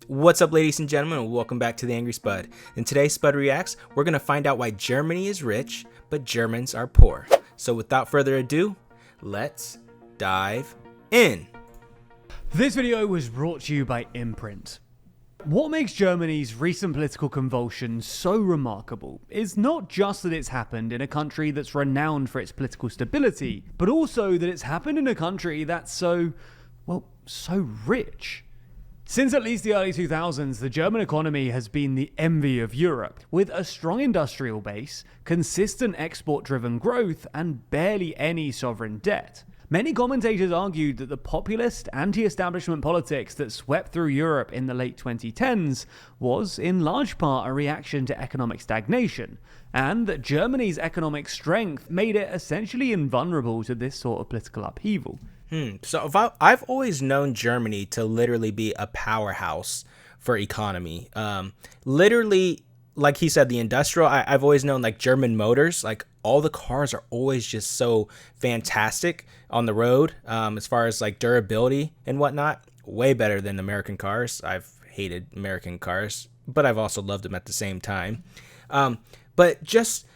What's up, ladies and gentlemen, and welcome back to the Angry Spud. In today's Spud Reacts, we're going to find out why Germany is rich, but Germans are poor. So without further ado, let's dive in. This video was brought to you by Imprint. What makes Germany's recent political convulsions so remarkable is not just that it's happened in a country that's renowned for its political stability, but also that it's happened in a country that's so rich. Since at least the early 2000s, the German economy has been the envy of Europe, with a strong industrial base, consistent export-driven growth, and barely any sovereign debt. Many commentators argued that the populist, anti-establishment politics that swept through Europe in the late 2010s was, in large part, a reaction to economic stagnation, and that Germany's economic strength made it essentially invulnerable to this sort of political upheaval. So I've always known Germany to literally be a powerhouse for economy. Literally, like he said, the industrial, I've always known like German motors, like all the cars are always just so fantastic on the road as far as like durability and whatnot. Way better than American cars. I've hated American cars, but I've also loved them at the same time. But just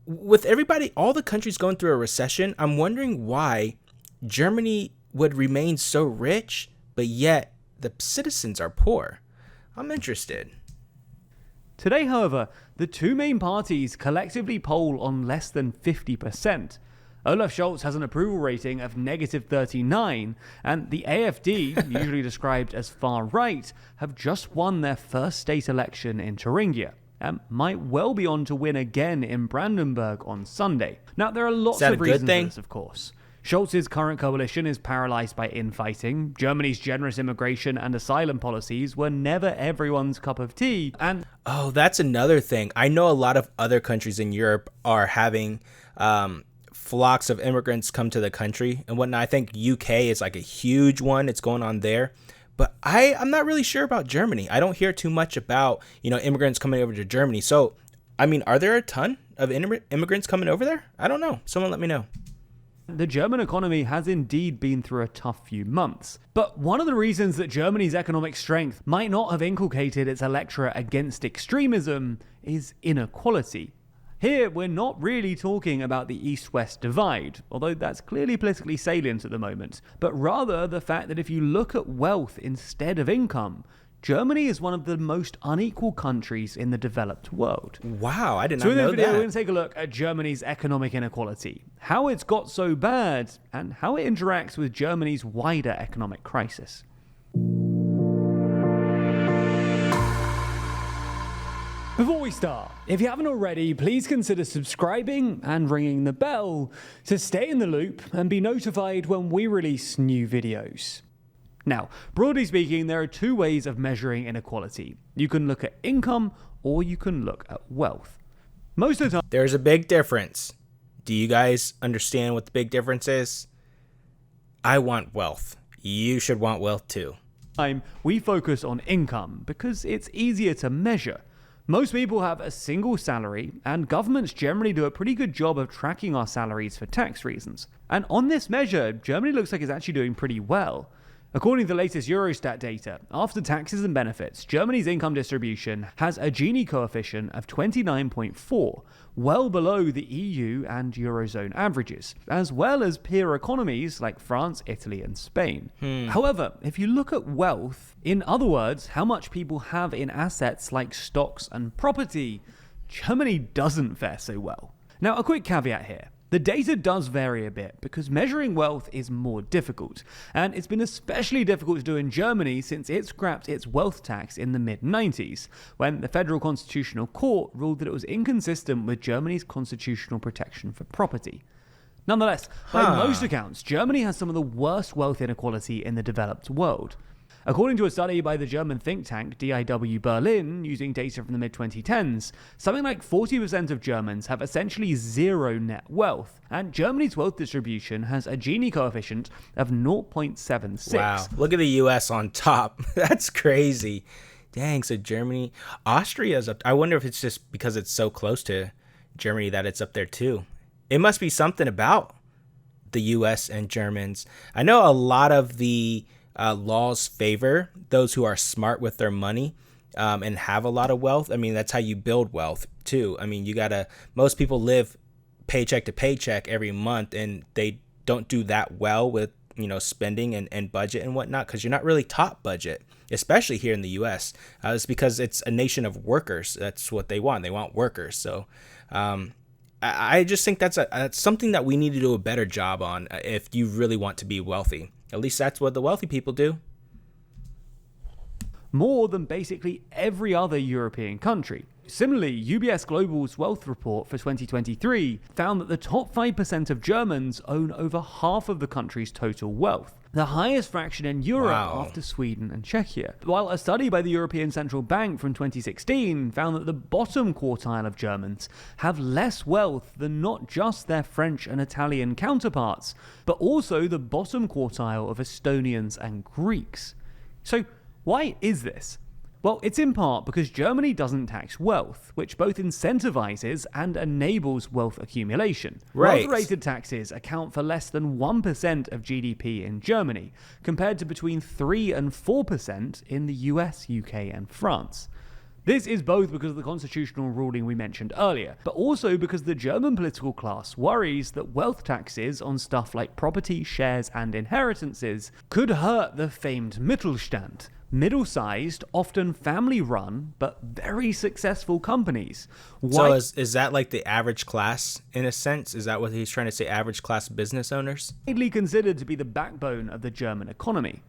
with everybody, all the countries going through a recession, I'm wondering why Germany would remain so rich, but yet the citizens are poor. I'm interested. Today, however, the two main parties collectively poll on less than 50%. Olaf Scholz has an approval rating of -39, and the AfD, usually described as far right, have just won their first state election in Thuringia, and might well be on to win again in Brandenburg on Sunday. Now, there are lots of reasons for this, of course. Scholz's current coalition is paralyzed by infighting. Germany's generous immigration and asylum policies were never everyone's cup of tea. And oh, that's another thing. I know a lot of other countries in Europe are having flocks of immigrants come to the country and whatnot. I think UK is like a huge one. It's going on there. But I'm not really sure about Germany. I don't hear too much about, immigrants coming over to Germany. So, I mean, are there a ton of immigrants coming over there? I don't know. Someone let me know. The German economy has indeed been through a tough few months. But one of the reasons that Germany's economic strength might not have inculcated its electorate against extremism is inequality. Here, we're not really talking about the East-West divide, although that's clearly politically salient at the moment, but rather the fact that if you look at wealth instead of income, Germany is one of the most unequal countries in the developed world. Wow, I did not know that. So in this video, we're going to take a look at Germany's economic inequality, how it's got so bad, and how it interacts with Germany's wider economic crisis. Before we start, if you haven't already, please consider subscribing and ringing the bell to stay in the loop and be notified when we release new videos. Now, broadly speaking, there are two ways of measuring inequality. You can look at income or you can look at wealth. Most of the time, there's a big difference. Do you guys understand what the big difference is? I want wealth. You should want wealth too. We focus on income because it's easier to measure. Most people have a single salary, and governments generally do a pretty good job of tracking our salaries for tax reasons. And on this measure, Germany looks like it's actually doing pretty well. According to the latest Eurostat data, after taxes and benefits, Germany's income distribution has a Gini coefficient of 29.4, well below the EU and Eurozone averages, as well as peer economies like France, Italy, and Spain. However, if you look at wealth, in other words, how much people have in assets like stocks and property, Germany doesn't fare so well. Now, a quick caveat here. The data does vary a bit because measuring wealth is more difficult, and it's been especially difficult to do in Germany since it scrapped its wealth tax in the mid-90s, when the Federal Constitutional Court ruled that it was inconsistent with Germany's constitutional protection for property. Nonetheless, by most accounts, Germany has some of the worst wealth inequality in the developed world. According to a study by the German think tank DIW Berlin, using data from the mid-2010s, something like 40% of Germans have essentially zero net wealth, and Germany's wealth distribution has a Gini coefficient of 0.76. Wow, look at the US on top. That's crazy. Dang, so Germany, Austria's up. I wonder if it's just because it's so close to Germany that it's up there too. It must be something about the US and Germans. I know a lot of the laws favor those who are smart with their money, and have a lot of wealth. I mean, that's how you build wealth too. I mean, most people live paycheck to paycheck every month, and they don't do that well with, spending and budget and whatnot, because you're not really taught budget, especially here in the US. It's because it's a nation of workers. That's what they want. They want workers. So I just think that's something that we need to do a better job on if you really want to be wealthy. At least that's what the wealthy people do. More than basically every other European country. Similarly, UBS Global's wealth report for 2023 found that the top 5% of Germans own over half of the country's total wealth, the highest fraction in Europe after Sweden and Czechia. While a study by the European Central Bank from 2016 found that the bottom quartile of Germans have less wealth than not just their French and Italian counterparts, but also the bottom quartile of Estonians and Greeks. So, why is this? Well, it's in part because Germany doesn't tax wealth, which both incentivizes and enables wealth accumulation. Right. Wealth-related taxes account for less than 1% of GDP in Germany, compared to between 3 and 4% in the US, UK, and France. This is both because of the constitutional ruling we mentioned earlier, but also because the German political class worries that wealth taxes on stuff like property, shares, and inheritances could hurt the famed Mittelstand, middle-sized, often family-run, but very successful companies. So is that like the average class, in a sense? Is that what he's trying to say, average class business owners? Widely considered to be the backbone of the German economy.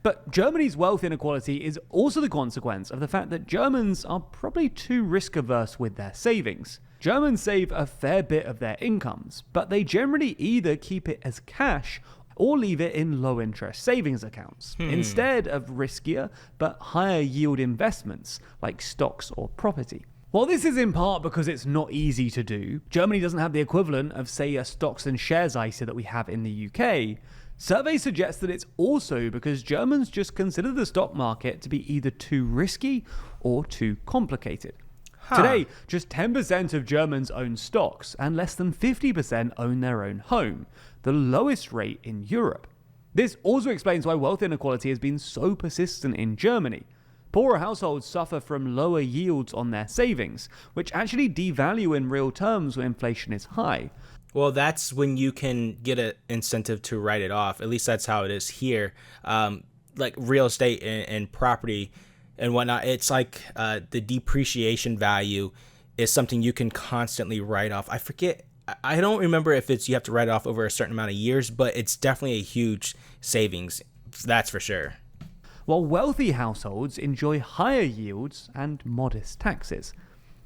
But Germany's wealth inequality is also the consequence of the fact that Germans are probably too risk-averse with their savings. Germans save a fair bit of their incomes, but they generally either keep it as cash or leave it in low-interest savings accounts, instead of riskier but higher-yield investments like stocks or property. While this is in part because it's not easy to do, Germany doesn't have the equivalent of, say, a stocks and shares ISA that we have in the UK, surveys suggest that it's also because Germans just consider the stock market to be either too risky or too complicated. Today, just 10% of Germans own stocks, and less than 50% own their own home, the lowest rate in Europe. This also explains why wealth inequality has been so persistent in Germany. Poorer households suffer from lower yields on their savings, which actually devalue in real terms when inflation is high. Well, that's when you can get an incentive to write it off. At least that's how it is here. Like real estate and property and whatnot, it's like the depreciation value is something you can constantly write off. I don't remember if you have to write it off over a certain amount of years, but it's definitely a huge savings. That's for sure. While wealthy households enjoy higher yields and modest taxes.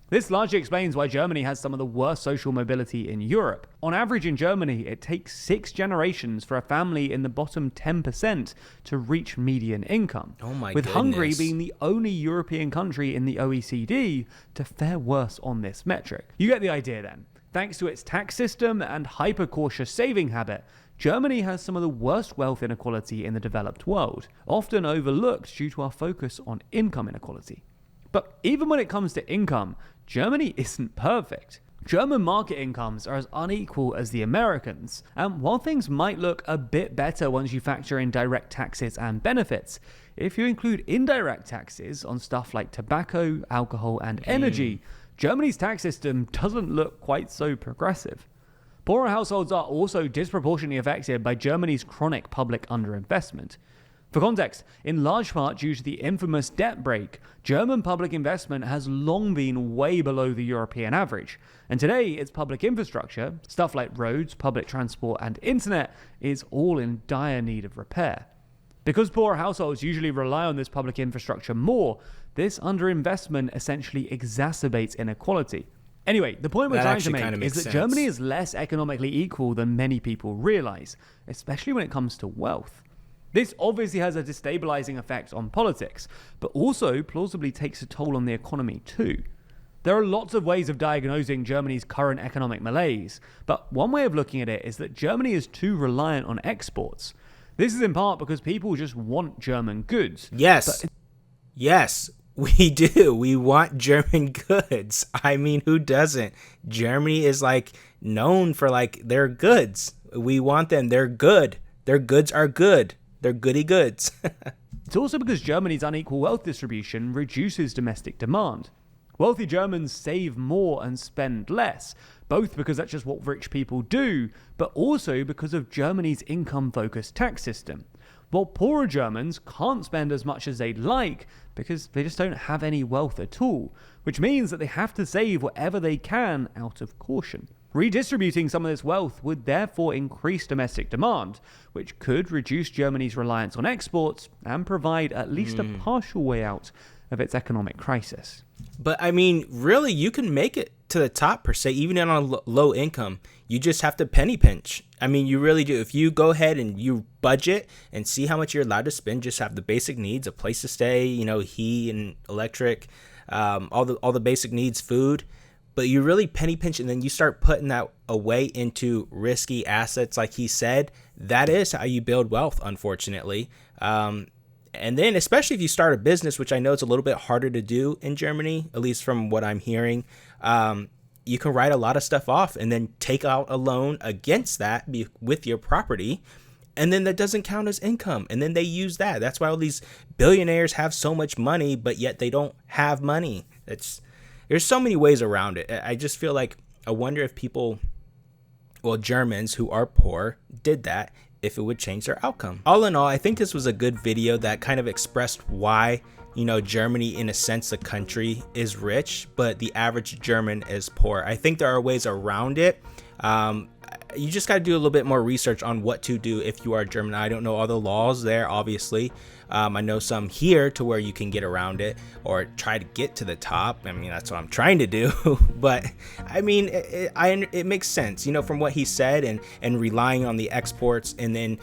This largely explains why Germany has some of the worst social mobility in Europe. On average in Germany, it takes 6 generations for a family in the bottom 10% to reach median income. Oh my with goodness. Hungary being the only European country in the OECD to fare worse on this metric. You get the idea then. Thanks to its tax system and hyper-cautious saving habit, Germany has some of the worst wealth inequality in the developed world, often overlooked due to our focus on income inequality. But even when it comes to income, Germany isn't perfect. German market incomes are as unequal as the Americans, and while things might look a bit better once you factor in direct taxes and benefits, if you include indirect taxes on stuff like tobacco, alcohol, and energy, Germany's tax system doesn't look quite so progressive. Poorer households are also disproportionately affected by Germany's chronic public underinvestment. For context, in large part due to the infamous debt brake, German public investment has long been way below the European average, and today its public infrastructure, stuff like roads, public transport, and internet, is all in dire need of repair. Because poorer households usually rely on this public infrastructure more, this underinvestment essentially exacerbates inequality. Anyway, the point we're trying to make is that Germany is less economically equal than many people realize, especially when it comes to wealth. This obviously has a destabilizing effect on politics, but also plausibly takes a toll on the economy too. There are lots of ways of diagnosing Germany's current economic malaise, but one way of looking at it is that Germany is too reliant on exports. This is in part because people just want German goods. Yes, we do. We want German goods. I mean, who doesn't? Germany is like known for like their goods. We want them. They're good. Their goods are good. They're goody goods. It's also because Germany's unequal wealth distribution reduces domestic demand. Wealthy Germans save more and spend less, both because that's just what rich people do, but also because of Germany's income-focused tax system. While poorer Germans can't spend as much as they'd like because they just don't have any wealth at all, which means that they have to save whatever they can out of caution. Redistributing some of this wealth would therefore increase domestic demand, which could reduce Germany's reliance on exports and provide at least a partial way out of its economic crisis. But I mean, really, you can make it to the top per se, even on a low income. You just have to penny pinch. I mean, you really do. If you go ahead and you budget and see how much you're allowed to spend, just have the basic needs, a place to stay, heat and electric, all the basic needs, food. But you really penny pinch, and then you start putting that away into risky assets, like he said. That is how you build wealth, unfortunately. And then, especially if you start a business, which I know it's a little bit harder to do in Germany, at least from what I'm hearing, you can write a lot of stuff off and then take out a loan against that with your property. And then that doesn't count as income. And then they use that. That's why all these billionaires have so much money, but yet they don't have money. There's so many ways around it. I just feel like, I wonder if Germans who are poor did that, if it would change their outcome. All in all, I think this was a good video that kind of expressed why, Germany, in a sense, the country is rich, but the average German is poor. I think there are ways around it. You just got to do a little bit more research on what to do if you are German. I don't know all the laws there, obviously. I know some here to where you can get around it or try to get to the top. I mean, that's what I'm trying to do. But I mean, it makes sense, from what he said, and relying on the exports. And then,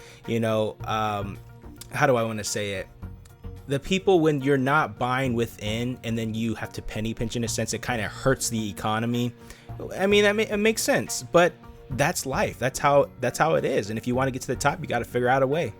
how do I want to say it? The people, when you're not buying within and then you have to penny pinch, in a sense, it kind of hurts the economy. I mean, it makes sense, but that's life. That's how it is. And if you want to get to the top, you got to figure out a way.